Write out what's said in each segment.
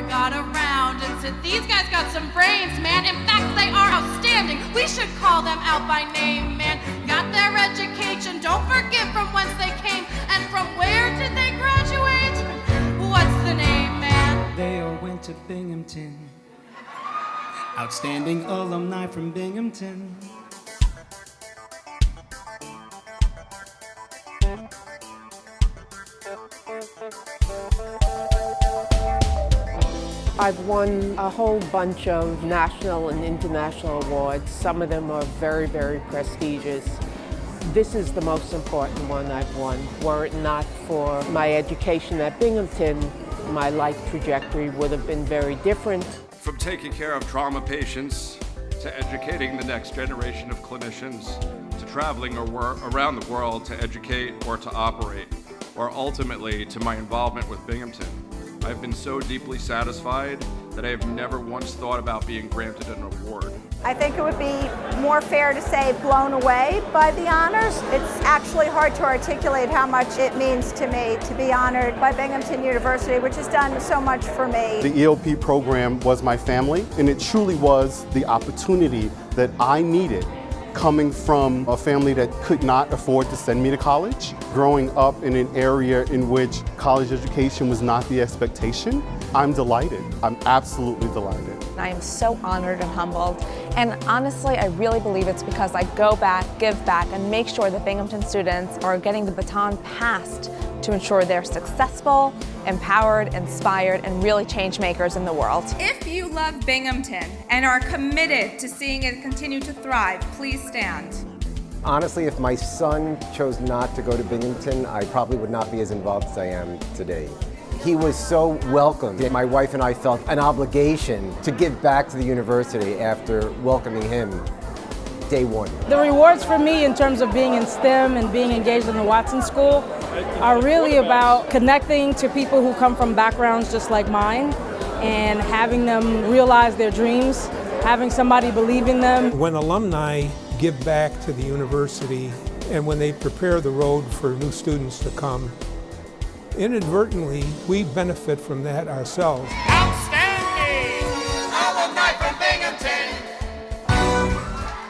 got around and said, these guys got some brains, man. In fact, they are outstanding. We should call them out by name, man. Got their education, don't forget from whence they came. And from where did they graduate? What's the name, man? They all went to Binghamton. Outstanding alumni from Binghamton. I've won a whole bunch of national and international awards. Some of them are very, very prestigious. This is the most important one I've won. Were it not for my education at Binghamton, my life trajectory would have been very different. From taking care of trauma patients, to educating the next generation of clinicians, to traveling around the world to educate or to operate, or ultimately to my involvement with Binghamton, I've been so deeply satisfied that I have never once thought about being granted an award. I think it would be more fair to say blown away by the honors. It's actually hard to articulate how much it means to me to be honored by Binghamton University, which has done so much for me. The EOP program was my family, and it truly was the opportunity that I needed coming from a family that could not afford to send me to college. Growing up in an area in which college education was not the expectation, I'm delighted. I'm absolutely delighted. I am so honored and humbled, and honestly, I really believe it's because I go back, give back, and make sure that Binghamton students are getting the baton passed to ensure they're successful, empowered, inspired, and really change makers in the world. If you love Binghamton and are committed to seeing it continue to thrive, please stand. Honestly, if my son chose not to go to Binghamton, I probably would not be as involved as I am today. He was so welcomed. My wife and I felt an obligation to give back to the university after welcoming him day one. The rewards for me in terms of being in STEM and being engaged in the Watson School are really about connecting to people who come from backgrounds just like mine and having them realize their dreams, having somebody believe in them. When alumni give back to the university and when they prepare the road for new students to come, inadvertently, we benefit from that ourselves. Outstanding! Alumni from Binghamton!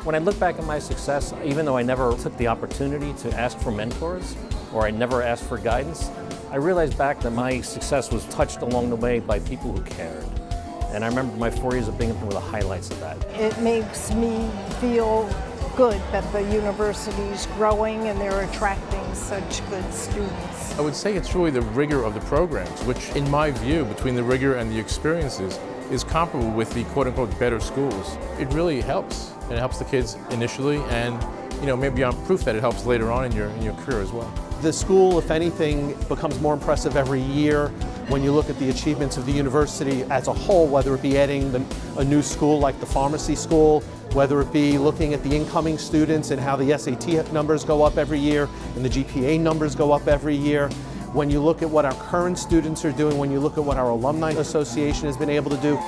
When I look back at my success, even though I never took the opportunity to ask for mentors, or I never asked for guidance, I realized back that my success was touched along the way by people who cared. And I remember my 4 years at Binghamton were the highlights of that. It makes me feel good that the university's growing and they're attracting such good students. I would say it's really the rigor of the programs, which in my view, between the rigor and the experiences, is comparable with the quote-unquote better schools. It really helps. And it helps the kids initially and maybe beyond proof that it helps later on in your career as well. The school, if anything, becomes more impressive every year when you look at the achievements of the university as a whole, whether it be adding a new school like the pharmacy school, whether it be looking at the incoming students and how the SAT numbers go up every year and the GPA numbers go up every year. When you look at what our current students are doing, when you look at what our Alumni Association has been able to do.